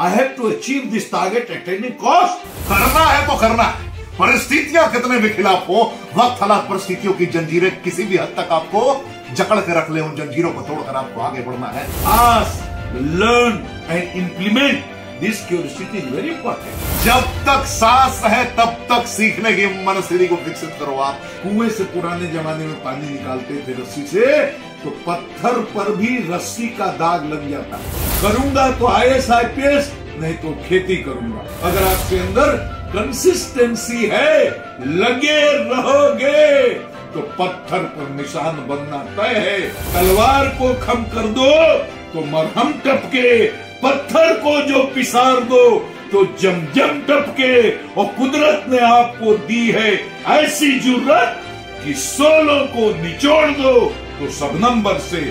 I have to achieve this target at any cost. करना है तो करना है, परिस्थितियां कितने भी खिलाफ हो, वक्त हालात परिस्थितियों की जंजीरें किसी भी हद तक आपको जकड़ के रख ले, उन जंजीरों को तोड़कर आपको आगे बढ़ना है। Ask, learn and implement this curiosity is very important. जब तक सांस है तब तक सीखने की मनस्थिति को विकसित करो। आप कुएं से पुराने जमाने में पानी निकालते थे रस्सी से, तो पत्थर पर भी रस्सी का दाग लग जाता है। करूंगा तो IAS IPS, नहीं तो खेती करूंगा। अगर आपके अंदर कंसिस्टेंसी है, लगे रहोगे, तो पत्थर पर निशान बनना तय है। तलवार को खम कर दो तो मरहम टपके, पत्थर को जो पिसार दो तो जमजम टपके। और कुदरत ने आपको दी है ऐसी जुर्रत कि सोलों को निचोड़ दो तो शबनम बरसे।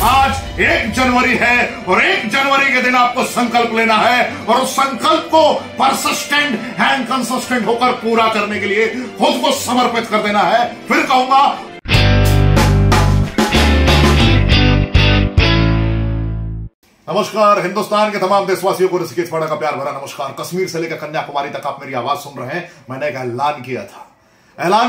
आज 1 जनवरी है और 1 जनवरी के दिन आपको संकल्प लेना है और उस संकल्प को परसिस्टेंट एंड कंसिस्टेंट होकर पूरा करने के लिए खुद को समर्पित कर देना है। फिर कहूंगा, नमस्कार। हिंदुस्तान के तमाम देशवासियों को ऋषिकेश पाठक का प्यार भरा नमस्कार। कश्मीर से लेकर कन्याकुमारी तक आप मेरी आवाज सुन रहे हैं। मैंने एक ऐलान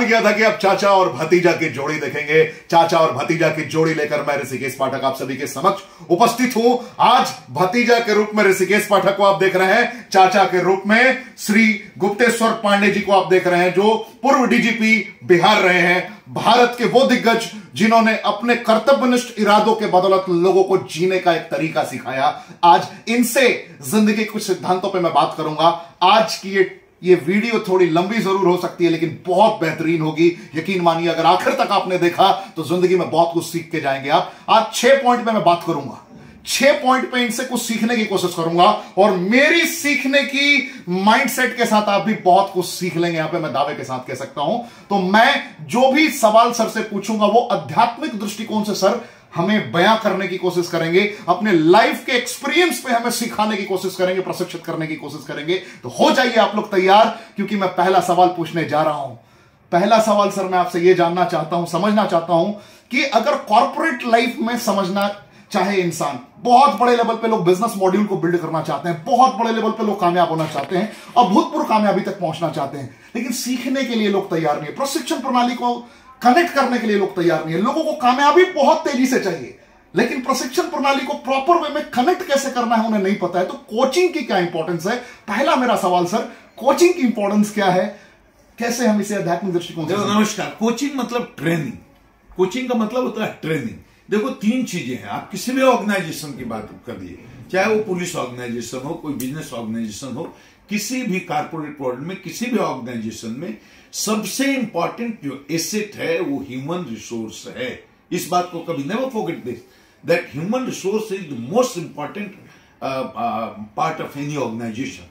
किया था कि अब चाचा और भतीजा की जोड़ी देखेंगे। चाचा और भतीजा की जोड़ी लेकर मैं ऋषिकेश पाठक आप सभी के समक्ष उपस्थित हूं। आज भतीजा के रूप में ऋषिकेश पाठक को आप देख रहे हैं, चाचा के रूप में श्री गुप्तेश्वर पांडे जी को आप देख रहे हैं, जो पूर्व डीजीपी बिहार रहे हैं। भारत के वो दिग्गज जिन्होंने अपने कर्तव्यनिष्ठ इरादों के बदौलत लोगों को जीने का एक तरीका सिखाया। आज इनसे जिंदगी के कुछ सिद्धांतों पे मैं बात करूंगा। आज की ये वीडियो थोड़ी लंबी जरूर हो सकती है, लेकिन बहुत बेहतरीन होगी। यकीन मानिए, अगर आखिर तक आपने देखा तो जिंदगी में बहुत कुछ सीख के जाएंगे आप। आज 6 पॉइंट पे मैं बात करूंगा, 6 पॉइंट पे इनसे कुछ सीखने की कोशिश करूंगा और मेरी सीखने की माइंडसेट के साथ आप भी बहुत कुछ सीख लेंगे, यहां पे मैं दावे के साथ कह सकता हूं। तो मैं जो भी सवाल सर से पूछूंगा वो आध्यात्मिक दृष्टिकोण से सर हमें बयां करने की कोशिश करेंगे, अपने लाइफ के एक्सपीरियंस पे हमें सिखाने की कोशिश करेंगे, प्रशिक्षित करने की कोशिश करेंगे। तो हो जाइए आप लोग तैयार, क्योंकि मैं पहला सवाल पूछने जा रहा हूं। पहला सवाल सर मैं आपसे यह जानना चाहता हूं, समझना चाहता हूं कि अगर कॉर्पोरेट लाइफ में समझना चाहे इंसान, बहुत बड़े लेवल पे लोग बिजनेस मॉड्यूल को बिल्ड करना चाहते हैं, बहुत बड़े लेवल पे लोग कामयाब होना चाहते हैं, अभूतपूर्व कामयाबी तक पहुंचना चाहते हैं, लेकिन सीखने के लिए लोग तैयार नहीं है। प्रशिक्षण प्रणाली को कनेक्ट करने के लिए लोग तैयार नहीं है। लोगों को कामयाबी बहुत तेजी से चाहिए, लेकिन प्रशिक्षण प्रणाली को प्रॉपर वे में कनेक्ट कैसे करना है उन्हें नहीं पता है। तो कोचिंग की क्या इंपॉर्टेंस है? पहला मेरा सवाल सर, कोचिंग की इंपॉर्टेंस क्या है, कैसे हम इसे आध्यात्मिक दृष्टिकोण से? नमस्कार। कोचिंग मतलब ट्रेनिंग। कोचिंग का मतलब होता है ट्रेनिंग। देखो, 3 चीजें हैं। आप किसी भी ऑर्गेनाइजेशन की बात करिए, चाहे वो पुलिस ऑर्गेनाइजेशन हो, कोई बिजनेस ऑर्गेनाइजेशन हो, किसी भी कारपोरेट वर्ल्ड में, किसी भी ऑर्गेनाइजेशन में सबसे इंपॉर्टेंट जो एसेट है वो ह्यूमन रिसोर्स है। इस बात को कभी never forget this, that human resource is the most important part of any organisation.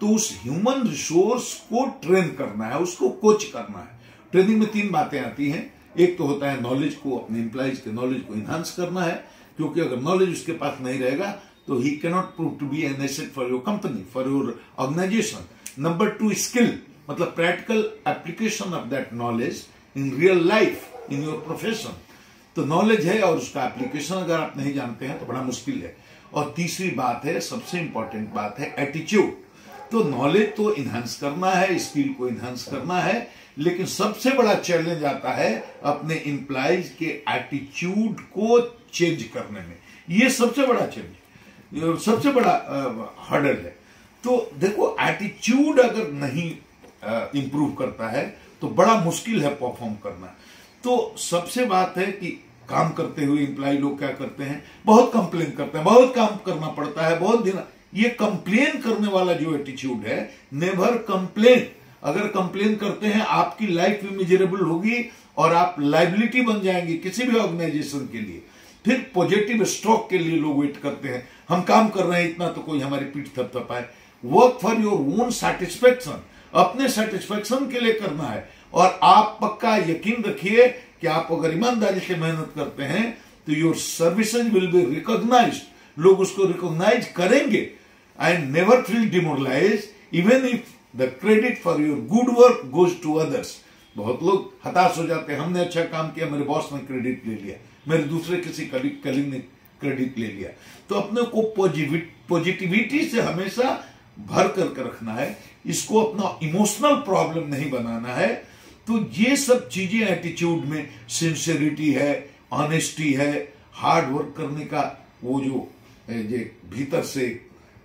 तो उस ह्यूमन रिसोर्स को ट्रेन करना है, उसको कोच करना है। ट्रेनिंग में 3 बातें आती हैं। एक तो होता है नॉलेज को, अपने एम्प्लॉइज के नॉलेज को इनहांस करना है, क्योंकि अगर नॉलेज उसके पास नहीं रहेगा तो he cannot prove to be an asset for your company, for your organisation. Number 2 skill, मतलब practical application of that knowledge in real life, in your profession. तो नॉलेज है और उसका एप्लीकेशन अगर आप नहीं जानते हैं तो बड़ा मुश्किल है। और तीसरी बात है, सबसे इंपॉर्टेंट बात है एटीट्यूड। तो नॉलेज तो इनहांस करना है, स्किल को इनहांस करना है, लेकिन सबसे बड़ा चैलेंज आता है अपने एम्प्लॉइज के एटीट्यूड को चेंज करने में। ये सबसे बड़ा चैलेंज, सबसे बड़ा हर्डल है। तो देखो, एटीट्यूड अगर नहीं इंप्रूव करता है तो बड़ा मुश्किल है परफॉर्म करना। तो सबसे बात है कि काम करते हुए एम्प्लॉय लोग क्या करते हैं, बहुत कंप्लेन करते हैं, बहुत काम करना पड़ता है, बहुत दिन। ये कंप्लेन करने वाला जो एटीट्यूड है, नेवर कंप्लेन। अगर कंप्लेन करते हैं आपकी लाइफ भी मिजरेबल होगी और आप लाइबिलिटी बन जाएंगे किसी भी ऑर्गेनाइजेशन के लिए। फिर पॉजिटिव स्ट्रोक के लिए लोग वेट करते हैं, हम काम कर रहे हैं इतना तो कोई हमारी पीठ थपथपाए। Work for your own satisfaction, अपने सेटिस्फेक्शन के लिए करना है। और आप पक्का यकीन रखिए कि आप अगर ईमानदारी से मेहनत करते हैं तो your services will be recognised, लोग उसको रिकॉग्नाइज करेंगे। And never feel demoralise even if the credit for your good work goes to others. बहुत लोग हताश हो जाते हैं, हमने अच्छा काम किया, मेरे बॉस ने क्रेडिट ले लिया, मेरे दूसरे किसी कलीग ने क्रेडिट ले लिया। तो अपने को पॉजिटिविटी से हमेशा भर करके रखना है, इसको अपना इमोशनल प्रॉब्लम नहीं बनाना है। तो ये सब चीजें एटीट्यूड में सिंसियरिटी है, ऑनेस्टी है, हार्ड वर्क करने का वो जो भीतर से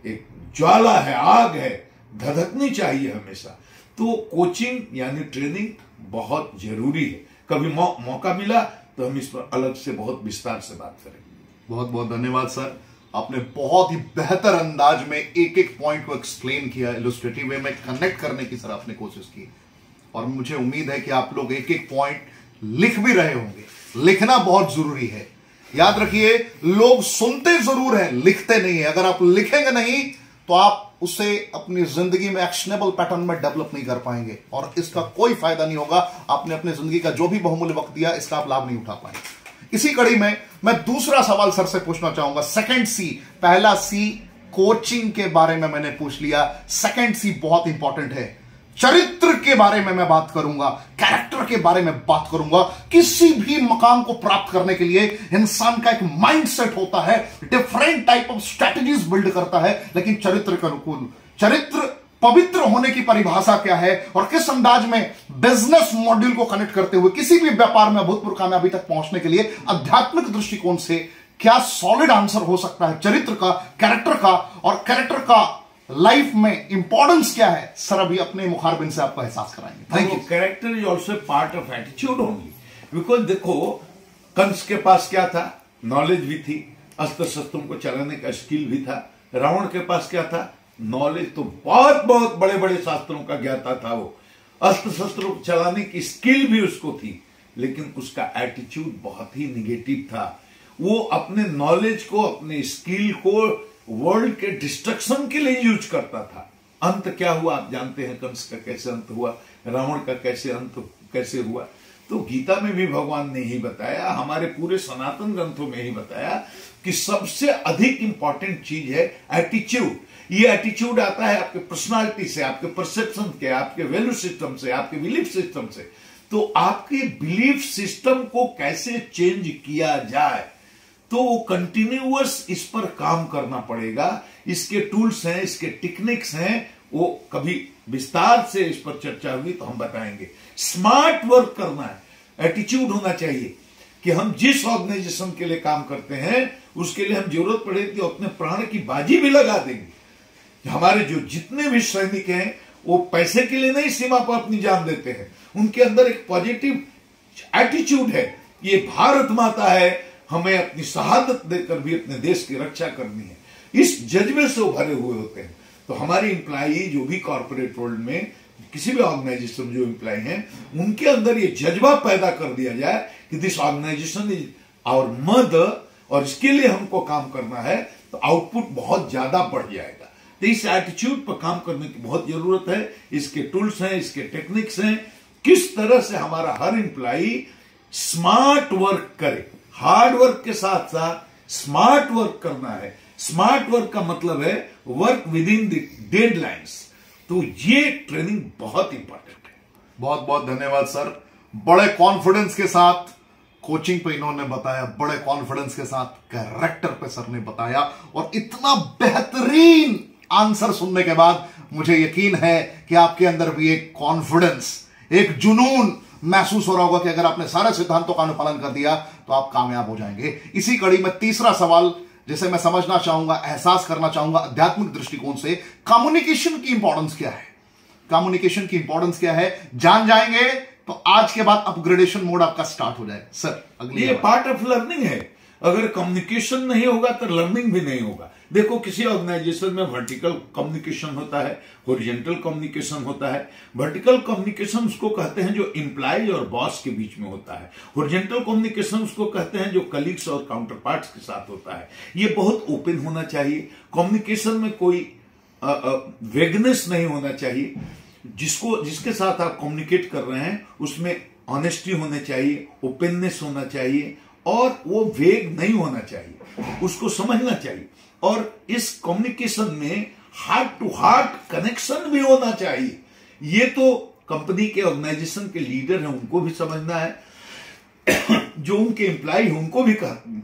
एक ज्वाला है, आग है, धधकनी चाहिए हमेशा। तो कोचिंग यानी ट्रेनिंग बहुत जरूरी है। कभी मौका मिला तो हम इस पर अलग से बहुत विस्तार से बात करेंगे। बहुत बहुत धन्यवाद सर, आपने बहुत ही बेहतर अंदाज में एक एक पॉइंट को एक्सप्लेन किया, इलस्ट्रेटिव वे में कनेक्ट करने की सर आपने कोशिश की। और मुझे उम्मीद है कि आप लोग एक एक पॉइंट लिख भी रहे होंगे। लिखना बहुत जरूरी है, याद रखिए, लोग सुनते जरूर हैं, लिखते नहीं है। अगर आप लिखेंगे नहीं तो आप उसे अपनी जिंदगी में एक्शनेबल पैटर्न में डेवलप नहीं कर पाएंगे और इसका कोई फायदा नहीं होगा। आपने अपनी जिंदगी का जो भी बहुमूल्य वक्त दिया, इसका आप लाभ नहीं उठा पाएंगे। इसी कड़ी में मैं दूसरा सवाल सर से पूछना चाहूंगा। सेकंड सी, पहला सी कोचिंग के बारे में मैंने पूछ लिया, सेकंड सी बहुत इंपॉर्टेंट है, चरित्र के बारे में मैं बात करूंगा, कैरेक्टर के बारे में बात करूंगा। किसी भी मकाम को प्राप्त करने के लिए इंसान का एक माइंडसेट होता है, different type of strategies build करता है, लेकिन चरित्र के अनुकूल। चरित्र पवित्र होने की परिभाषा क्या है और किस अंदाज में बिजनेस मॉड्यूल को कनेक्ट करते हुए किसी भी व्यापार में अभूतपूर्व कामयाबी तक पहुंचने के लिए आध्यात्मिक दृष्टिकोण से क्या सॉलिड आंसर हो सकता है चरित्र का, कैरेक्टर का, और कैरेक्टर का लाइफ में इंपॉर्टेंस क्या है, सर अभी अपने मुखारबिन से आपको एहसास कराएंगे। Thank you. Character is also part of attitude only, because देखो कंस के पास क्या था, नॉलेज भी थी, अस्त्र शस्त्रों को चलाने का स्किल भी था। रावण के पास क्या था, नॉलेज तो बहुत बहुत बड़े बड़े शास्त्रों का ज्ञाता था, वो अस्त्र शस्त्रों को चलाने की स्किल भी उसको थी, लेकिन उसका एटीट्यूड बहुत ही निगेटिव था। वो अपने नॉलेज को, अपने स्किल को वर्ल्ड के डिस्ट्रक्शन के लिए यूज करता था। अंत क्या हुआ आप जानते हैं, कंस का कैसे अंत हुआ, रावण का कैसे अंत कैसे हुआ। तो गीता में भी भगवान ने ही बताया, हमारे पूरे सनातन ग्रंथों में ही बताया कि सबसे अधिक इंपॉर्टेंट चीज है एटीट्यूड। ये एटीट्यूड आता है आपके पर्सनालिटी से, आपके परसेप्शन के, आपके वैल्यू सिस्टम से, आपके बिलीफ सिस्टम से। तो आपके बिलीफ सिस्टम को कैसे चेंज किया जाए, तो वो कंटिन्यूअस इस पर काम करना पड़ेगा। इसके टूल्स हैं, इसके टेक्निक्स हैं, वो कभी विस्तार से इस पर चर्चा हुई तो हम बताएंगे। स्मार्ट वर्क करना है, एटीट्यूड होना चाहिए कि हम जिस ऑर्गेनाइजेशन के लिए काम करते हैं उसके लिए हम जरूरत पड़े तो अपने प्राण की बाजी भी लगा देंगे। हमारे जो जितने भी सैनिक हैं वो पैसे के लिए नहीं सीमा पर अपनी जान देते हैं, उनके अंदर एक पॉजिटिव एटीट्यूड है, ये भारत माता है, हमें अपनी शहादत देकर भी अपने देश की रक्षा करनी है, इस जज्बे से भरे हुए होते हैं। तो हमारे एम्प्लॉई जो भी कॉर्पोरेट वर्ल्ड में किसी भी ऑर्गेनाइजेशन जो एम्प्लॉई हैं, उनके अंदर ये जज्बा पैदा कर दिया जाए कि this organisation is our mother और इसके लिए हमको काम करना है, तो आउटपुट बहुत ज्यादा बढ़ जाएगा। तो इस एटीट्यूड पर काम करने की बहुत जरूरत है। इसके टूल्स हैं, इसके टेक्निक्स हैं, किस तरह से हमारा हर एम्प्लॉई स्मार्ट वर्क करे, हार्ड वर्क के साथ साथ स्मार्ट वर्क करना है। स्मार्ट वर्क का मतलब है work with in the deadlines. तो ये ट्रेनिंग बहुत इंपॉर्टेंट है। बहुत बहुत धन्यवाद सर, बड़े कॉन्फिडेंस के साथ कोचिंग पे इन्होंने बताया, बड़े कॉन्फिडेंस के साथ कैरेक्टर पे सर ने बताया, और इतना बेहतरीन आंसर सुनने के बाद मुझे यकीन है कि आपके अंदर भी एक कॉन्फिडेंस, एक जुनून महसूस हो रहा होगा कि अगर आपने सारे सिद्धांतों का अनुपालन कर दिया तो आप कामयाब हो जाएंगे। इसी कड़ी में तीसरा सवाल जिसे मैं समझना चाहूंगा, एहसास करना चाहूंगा आध्यात्मिक दृष्टिकोण से, कम्युनिकेशन की इंपॉर्टेंस क्या है, कम्युनिकेशन की इंपॉर्टेंस क्या है जान जाएंगे तो आज के बाद अपग्रेडेशन मोड आपका स्टार्ट हो जाएगा। सर अगली, ये पार्ट ऑफ लर्निंग है। अगर कम्युनिकेशन नहीं होगा तो लर्निंग भी नहीं होगा। देखो किसी ऑर्गेनाइजेशन में वर्टिकल कम्युनिकेशन होता है, हॉरिजॉन्टल कम्युनिकेशन होता है। वर्टिकल कम्युनिकेशन उसको कहते हैं जो एम्प्लॉय और बॉस के बीच में होता है। हॉरिजॉन्टल कम्युनिकेशन उसको कहते हैं जो कलीग्स और काउंटर पार्ट्स के साथ होता है। ये बहुत ओपन होना चाहिए। कम्युनिकेशन में कोई वेगनेस नहीं होना चाहिए। जिसके साथ आप कम्युनिकेट कर रहे हैं उसमें ऑनेस्टी होनी चाहिए, ओपननेस होना चाहिए, और वो वेग नहीं होना चाहिए, उसको समझना चाहिए। और इस कम्युनिकेशन में हार्ट टू हार्ट कनेक्शन भी होना चाहिए। ये तो कंपनी के ऑर्गेनाइजेशन के लीडर हैं, उनको भी समझना है। जो उनके एम्प्लॉय हैं उनको भी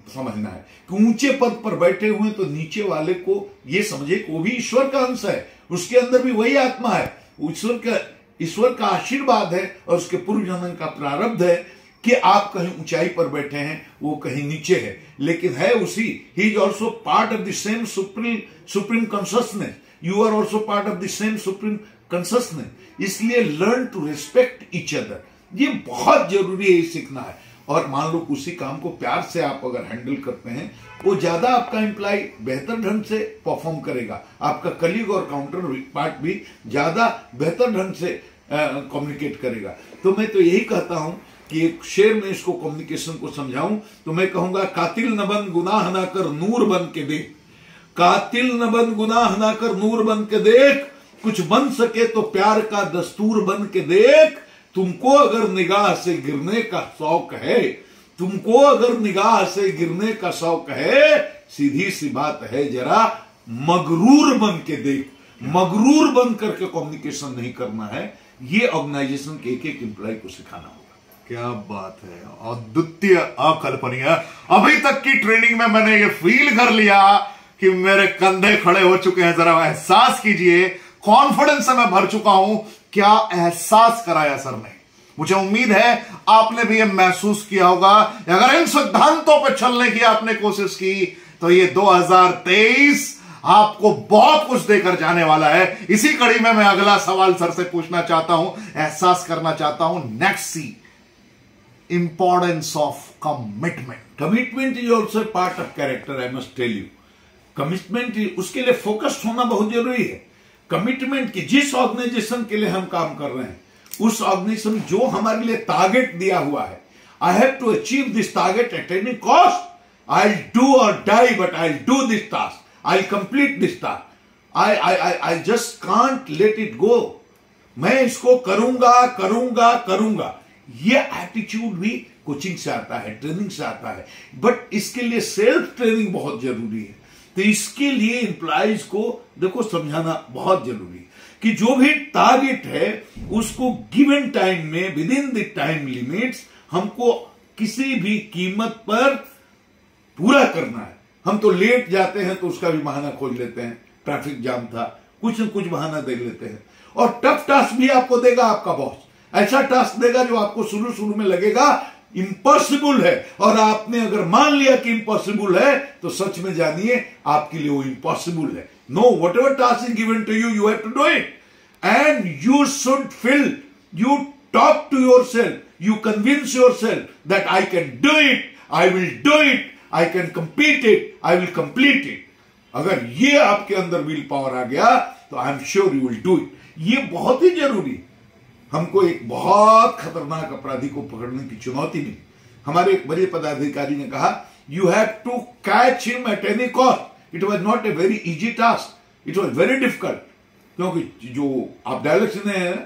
समझना है कि ऊंचे पद पर बैठे हुए तो नीचे वाले को ये समझे कि वो भी ईश्वर का अंश है, उसके अंदर भी वही आत्मा है, ईश्वर का आशीर्वाद है और उसके पूर्व जन्म का प्रारब्ध है कि आप कहीं ऊंचाई पर बैठे हैं, वो कहीं नीचे है, लेकिन है उसी। He is also part of the same supreme consciousness, you are also part of the same supreme consciousness. इसलिए learn to respect each other, ये बहुत जरूरी है, ये सीखना है। और मान लो उसी काम को प्यार से आप अगर हैंडल करते हैं, वो ज्यादा आपका एम्प्लॉय बेहतर ढंग से परफॉर्म करेगा, आपका कलीग और काउंटर पार्ट भी ज्यादा बेहतर ढंग से कम्युनिकेट करेगा। तो मैं तो यही कहता हूं कि एक शेर में इसको कम्युनिकेशन को समझाऊं तो मैं कहूंगा, कातिल न बन गुनाह ना कर नूर बन के देख, कातिल न बन गुनाह ना कर नूर बन के देख, कुछ बन सके तो प्यार का दस्तूर बन के देख। तुमको अगर निगाह से गिरने का शौक है, तुमको अगर निगाह से गिरने का शौक है, सीधी सी बात है जरा मगरूर बन के देख। मगरूर बन करके कम्युनिकेशन नहीं करना है, ये ऑर्गेनाइजेशन के एक एक एम्प्लॉय को सिखाना होगा। क्या बात है, अद्वितीय, अकल्पनीय। अभी तक की ट्रेनिंग में मैंने ये फील कर लिया कि मेरे कंधे खड़े हो चुके हैं। जरा एहसास कीजिए, कॉन्फिडेंस से मैं भर चुका हूं। क्या एहसास कराया सर ने, मुझे उम्मीद है आपने भी ये महसूस किया होगा। अगर इन सिद्धांतों पर चलने की आपने कोशिश की तो ये 2023 आपको बहुत कुछ देकर जाने वाला है। इसी कड़ी में मैं अगला सवाल सर से पूछना चाहता हूं, एहसास करना चाहता हूं। Next see, importance of commitment. Commitment is also part of character, I must tell you. Commitment, उसके लिए फोकस्ड होना बहुत जरूरी है। कमिटमेंट की, जिस ऑर्गेनाइजेशन के लिए हम काम कर रहे हैं, उस ऑर्गेनाइजेशन जो हमारे लिए टारगेट दिया हुआ है, I have to achieve this target at any cost. I do or die but I do this task, I complete this task. I just can't let it go. मैं इसको करूंगा करूंगा करूंगा। ये एटीट्यूड भी कोचिंग से आता है, ट्रेनिंग से आता है, बट इसके लिए सेल्फ ट्रेनिंग बहुत जरूरी है। तो इसके लिए एम्प्लॉइज को देखो समझाना बहुत जरूरी है कि जो भी टारगेट है उसको गिवन टाइम में, with in the time limits, हमको किसी भी कीमत पर पूरा करना है। हम तो लेट जाते हैं तो उसका भी बहाना खोज लेते हैं, ट्रैफिक जाम था, कुछ न कुछ बहाना दे लेते हैं। और टफ टास्क भी आपको देगा आपका बॉस, ऐसा टास्क देगा जो आपको शुरू शुरू में लगेगा इम्पॉसिबल है, और आपने अगर मान लिया कि इम्पॉसिबल है तो सच में जानिए आपके लिए वो इम्पॉसिबल है। No, whatever task is given to you, you have to do it, and you should feel, you talk to yourself, you convince yourself that I can do it, I will do it, I can complete it, I will complete it. अगर ये आपके अंदर will power आ गया तो I am sure you will do it. ये बहुत ही जरूरी। हमको एक बहुत खतरनाक अपराधी को पकड़ने की चुनौती मिली। हमारे एक बड़े पदाधिकारी ने कहा, you have to catch him at any cost. It was not a very easy task, it was very difficult. क्योंकि जो आप डायलॉग सुने हैं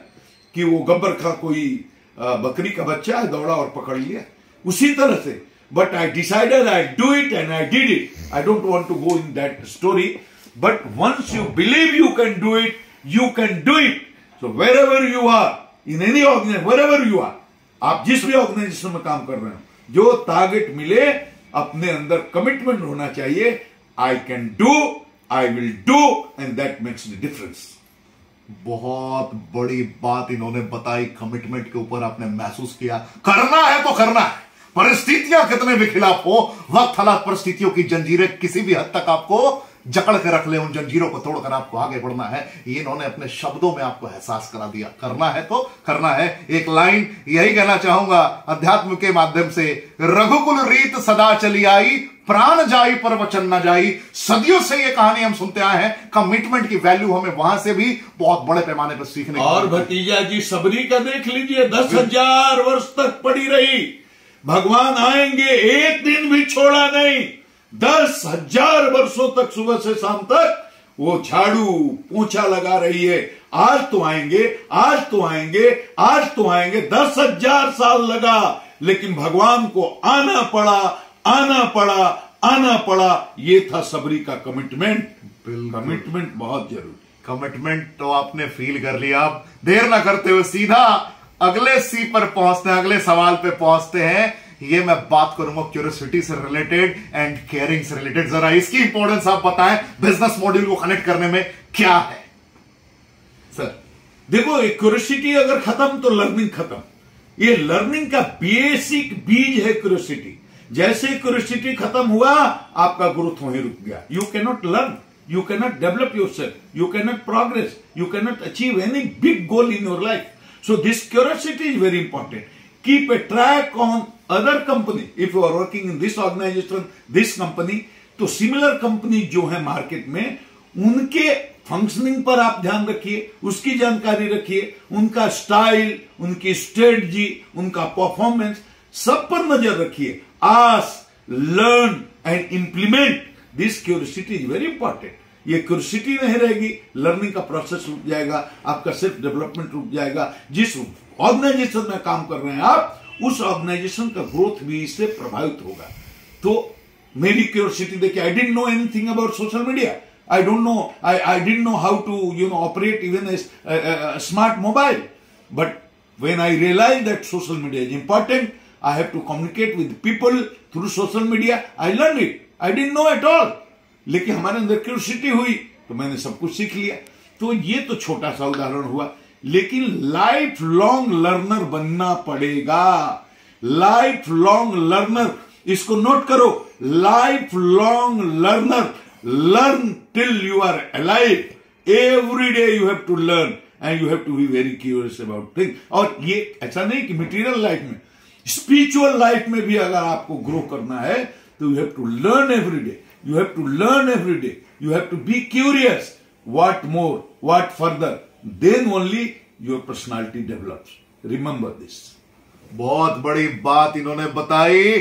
कि वो गब्बर का कोई बकरी का बच्चा है, दौड़ा और पकड़ लिया, उसी तरह से। But I decided I do it and I did it. I don't want to go in that story, but once you believe you can do it, you can do it. So wherever you are, in any organisation, wherever you are, आप जिस भी organisation में काम कर रहे हो, जो target मिले, अपने अंदर कमिटमेंट होना चाहिए। आई can do, I will do, and that makes the difference. बहुत बड़ी बात इन्होंने बताई, कमिटमेंट के ऊपर आपने महसूस किया। करना है तो करना है, परिस्थितियां कितने भी खिलाफ हो, वक्त हालात परिस्थितियों की जंजीरें किसी भी हद तक आपको जकड़ के रख ले, उन जंजीरों को तोड़कर आपको आगे बढ़ना है। ये इन्होंने अपने शब्दों में आपको एहसास करा दिया। करना है तो करना है। एक लाइन यही कहना चाहूंगा अध्यात्म के माध्यम से, रघुकुल रीत सदा चली आई, प्राण जाई पर वचन न जाई। सदियों से ये कहानी हम सुनते आए हैं। कमिटमेंट की वैल्यू हमें वहां से भी बहुत बड़े पैमाने पर सीखने और भतीजा जी सबरी का देख लीजिए, 10,000 वर्ष तक पड़ी रही। भगवान आएंगे, एक दिन भी छोड़ा नहीं। 10,000 वर्षों तक सुबह से शाम तक वो झाड़ू पोंछा लगा रही है। आज तो आएंगे, आज तो आएंगे, आज तो आएंगे। 10,000 साल लगा, लेकिन भगवान को आना पड़ा, आना पड़ा, आना पड़ा। ये था सबरी का कमिटमेंट। कमिटमेंट बहुत जरूरी। कमिटमेंट तो आपने फील कर लिया। अब देर ना करते हुए सीधा अगले सी पर पहुंचते हैं, अगले सवाल पे पहुंचते हैं ये मैं बात करूंगा क्यूरियोसिटी से रिलेटेड एंड केयरिंग से रिलेटेड। जरा इसकी इंपॉर्टेंस आप बताएं, बिजनेस मॉड्यूल को कनेक्ट करने में क्या है सर? देखो, क्यूरियोसिटी अगर खत्म तो लर्निंग खत्म। ये लर्निंग का बेसिक बीज है क्यूरियोसिटी। जैसे क्यूरियोसिटी खत्म हुआ, आपका ग्रोथ वहीं रुक गया। You cannot learn, you cannot develop yourself, you cannot progress, you cannot achieve any big goal in your life. So this curiosity is very important. Keep a track on other company. If you are working in this organization, this company, तो similar company जो है market में, उनके functioning पर आप ध्यान रखिए, उसकी जानकारी रखिए, उनका स्टाइल, उनकी स्ट्रेटजी, उनका परफॉर्मेंस, सब पर नजर रखिए। Ask, learn and implement. This curiosity is very important. ये क्यूरियोसिटी नहीं रहेगी, लर्निंग का प्रोसेस रुक जाएगा, आपका सेल्फ डेवलपमेंट रुक जाएगा। जिस ऑर्गेनाइजेशन में काम कर रहे हैं आप, उस ऑर्गेनाइजेशन का ग्रोथ भी इससे प्रभावित होगा। तो मेरी क्यूरियोसिटी देखिए, I didn't know anything about social media. I don't know, I didn't know how to, operate even a smart mobile. But when I realized that social media is important, I have to communicate with people through social media. I learned it. I didn't know at all. लेकिन हमारे अंदर curiosity हुई तो मैंने सब कुछ सीख लिया। तो ये तो छोटा सा उदाहरण हुआ, लेकिन लाइफ लॉन्ग लर्नर बनना पड़ेगा। लाइफ लॉन्ग लर्नर, इसको नोट करो, life long learner. Learn till you are alive. Every day you have to learn and you have to be very curious about things. और ये ऐसा नहीं कि material लाइफ में, spiritual लाइफ में भी अगर आपको ग्रो करना है तो you have to learn every day. You have to learn every day. You have to be curious. What more? What further? Then only your personality develops. Remember this. बहुत बड़ी बात इन्होंने बताई।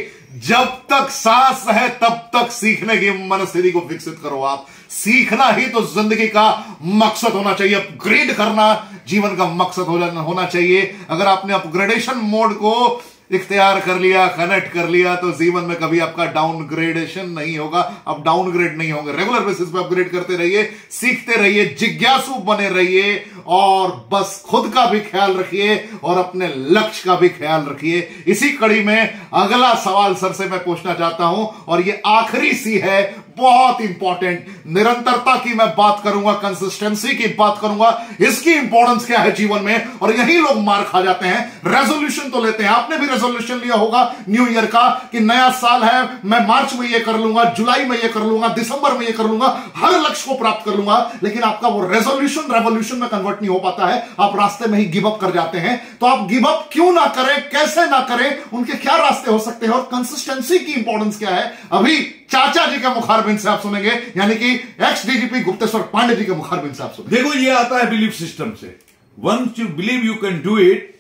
जब तक सांस है तब तक सीखने की मनस्थिति को विकसित करो। आप सीखना ही तो जिंदगी का मकसद होना चाहिए। अपग्रेड करना जीवन का मकसद होना चाहिए। अगर आपने अपग्रेडेशन मोड को इख्तियार कर लिया, कनेक्ट कर लिया, तो जीवन में कभी आपका डाउनग्रेडेशन नहीं होगा। आप डाउनग्रेड नहीं होंगे। रेगुलर बेसिस पे अपग्रेड करते रहिए, सीखते रहिए, जिज्ञासु बने रहिए और बस खुद का भी ख्याल रखिए और अपने लक्ष्य का भी ख्याल रखिए। इसी कड़ी में अगला सवाल सर से मैं पूछना चाहता हूं और ये आखिरी सी है, बहुत इंपॉर्टेंट। निरंतरता की मैं बात करूंगा, कंसिस्टेंसी की बात करूंगा। इसकी इंपॉर्टेंस क्या है जीवन में, और यही लोग मार खा जाते हैं। रेजोल्यूशन तो लेते हैं, आपने भी रेजोल्यूशन लिया होगा न्यू ईयर का कि नया साल है, मैं मार्च में ये कर लूंगा, जुलाई में ये कर लूंगा, दिसंबर में ये कर लूंगा, हर लक्ष्य को प्राप्त कर लूंगा। लेकिन आपका वो रेजोल्यूशन रेवोल्यूशन में कन्वर्ट नहीं हो पाता है। आप रास्ते में ही गिव अप कर जाते हैं। तो आप गिव अप क्यों ना करें, कैसे ना करें, उनके क्या रास्ते हो सकते हैं और कंसिस्टेंसी की इंपॉर्टेंस क्या है, अभी चाचा जी के मुखारबिन से आप सुनेंगे, यानी कि एक्स डीजीपी गुप्तेश्वर पांडे जी के मुखारबिन से आप सुनेंगे। देखो, ये आता है बिलीफ सिस्टम से। Once you believe you can do it,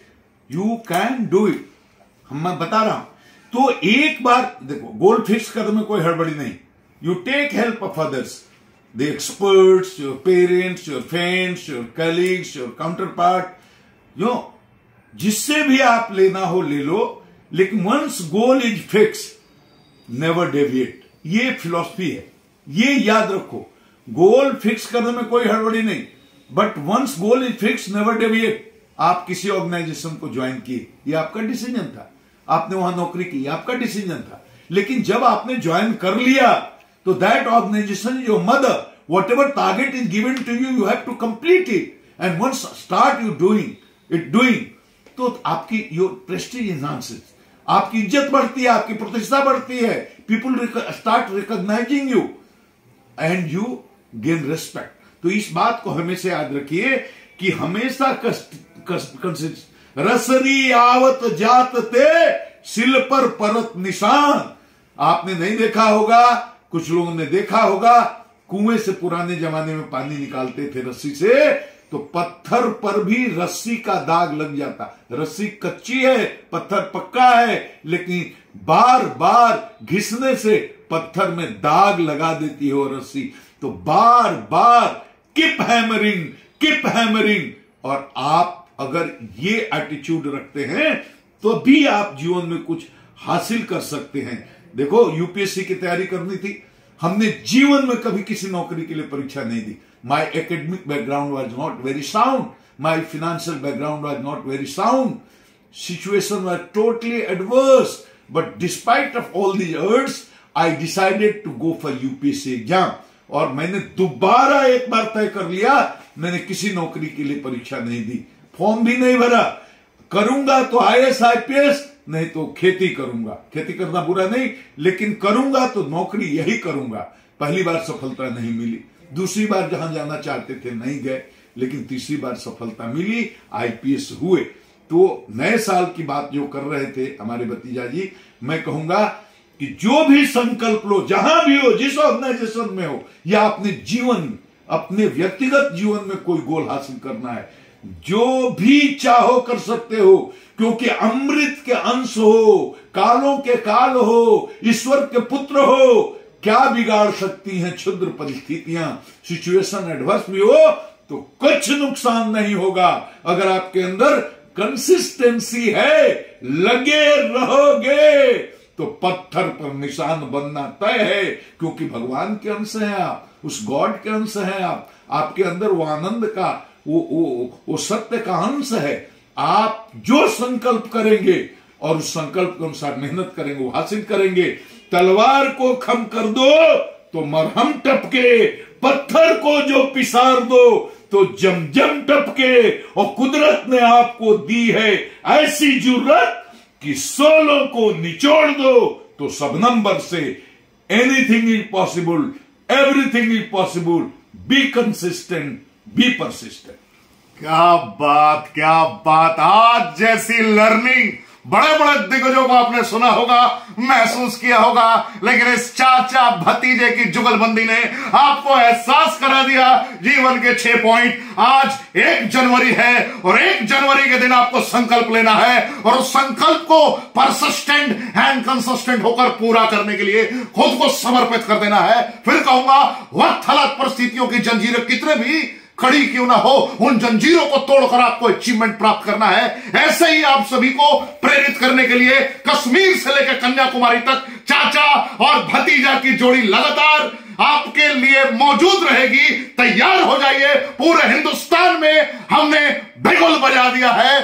you can do it. मैं बता रहा हूं। तो एक बार देखो, गोल फिक्स करने में कोई हड़बड़ी नहीं। You take help of others, the experts, your parents, your friends, your colleagues, your counterpart, जिससे भी आप लेना हो ले लो। लेकिन once goal is fix, never deviate. ये फिलॉसफी है, ये याद रखो। गोल फिक्स करने में कोई हड़बड़ी नहीं, but once goal is fix, never deviate. आप किसी ऑर्गेनाइजेशन को ज्वाइन किए, ये आपका डिसीजन था। आपने वहां नौकरी की, आपका डिसीजन था। लेकिन जब आपने ज्वाइन कर लिया तो that organisation is your mother. Whatever target is given to you, you have to complete it. And once start you doing, तो आपकी योर प्रेस्टीज एनहांसेस, आपकी इज्जत बढ़ती है, आपकी प्रतिष्ठा बढ़ती है। People start recognising you and you gain respect. तो इस बात को हमेशा याद रखिए कि हमेशा रसरी आवत जात ते सिल पर परत निशान। आपने नहीं देखा होगा, कुछ लोगों ने देखा होगा, कुएं से पुराने जमाने में पानी निकालते थे रस्सी से, तो पत्थर पर भी रस्सी का दाग लग जाता। रस्सी कच्ची है, पत्थर पक्का है, लेकिन बार बार घिसने से पत्थर में दाग लगा देती है वो रस्सी। तो बार बार कीप हैमरिंग। और आप अगर ये एटीट्यूड रखते हैं तो भी आप जीवन में कुछ हासिल कर सकते हैं। देखो, यूपीएससी की तैयारी करनी थी, हमने जीवन में कभी किसी नौकरी के लिए परीक्षा नहीं दी। My academic background was not very sound. My financial background was not very sound. Situation was totally adverse. But despite of all the odds I decided to go for UPSC exam. और मैंने दोबारा एक बार तय कर लिया, मैंने किसी नौकरी के लिए परीक्षा नहीं दी, फॉर्म भी नहीं भरा। करूंगा तो आईएएस आईपीएस, नहीं तो खेती करूंगा। खेती करना बुरा नहीं, लेकिन करूंगा तो नौकरी यही करूंगा। पहली बार सफलता नहीं मिली, दूसरी बार जहां जाना चाहते थे नहीं गए, लेकिन तीसरी बार सफलता मिली, आईपीएस हुए। तो नए साल की बात जो कर रहे थे हमारे भतीजा जी, मैं कहूंगा कि जो भी संकल्प लो, जहां भी हो, जिस ऑर्गेनाइजेशन में हो, या अपने जीवन, अपने व्यक्तिगत जीवन में कोई गोल हासिल करना है, जो भी चाहो कर सकते हो, क्योंकि अमृत के अंश हो, कालों के काल हो, ईश्वर के पुत्र हो। क्या बिगाड़ सकती हैं क्षुद्र परिस्थितियां? सिचुएशन एडवर्स भी हो तो कुछ नुकसान नहीं होगा अगर आपके अंदर कंसिस्टेंसी है, लगे रहोगे तो पत्थर पर निशान बनना तय है, क्योंकि भगवान के अंश हैं आप, उस गॉड के अंश हैं आप, आपके अंदर वो आनंद का, वो सत्य का अंश है। आप जो संकल्प करेंगे और उस संकल्प के अनुसार मेहनत करेंगे, वो हासिल करेंगे। तलवार को खम कर दो तो मरहम टपके, पत्थर को जो पिसार दो तो जमजम टपके। और कुदरत ने आपको दी है ऐसी जुर्रत कि सोलों को निचोड़ दो तो सब नंबर से। Anything is possible, everything is possible. Be consistent, be persistent. क्या बात, क्या बात। आज जैसी लर्निंग बड़े बड़े दिग्गजों को आपने सुना होगा, महसूस किया होगा, लेकिन इस चाचा भतीजे की जुगलबंदी ने आपको एहसास करा दिया जीवन के 6 पॉइंट। आज 1 जनवरी है और 1 जनवरी के दिन आपको संकल्प लेना है और उस संकल्प को परसिस्टेंट एंड कंसिस्टेंट होकर पूरा करने के लिए खुद को समर्पित कर देना है। फिर कहूंगा, वक्त हालात परिस्थितियों की जंजीरें कितने भी खड़ी क्यों ना हो, उन जंजीरों को तोड़कर आपको अचीवमेंट प्राप्त करना है। ऐसे ही आप सभी को प्रेरित करने के लिए कश्मीर से लेकर कन्याकुमारी तक चाचा और भतीजा की जोड़ी लगातार आपके लिए मौजूद रहेगी। तैयार हो जाइए, पूरे हिंदुस्तान में हमने बिगुल बजा दिया है।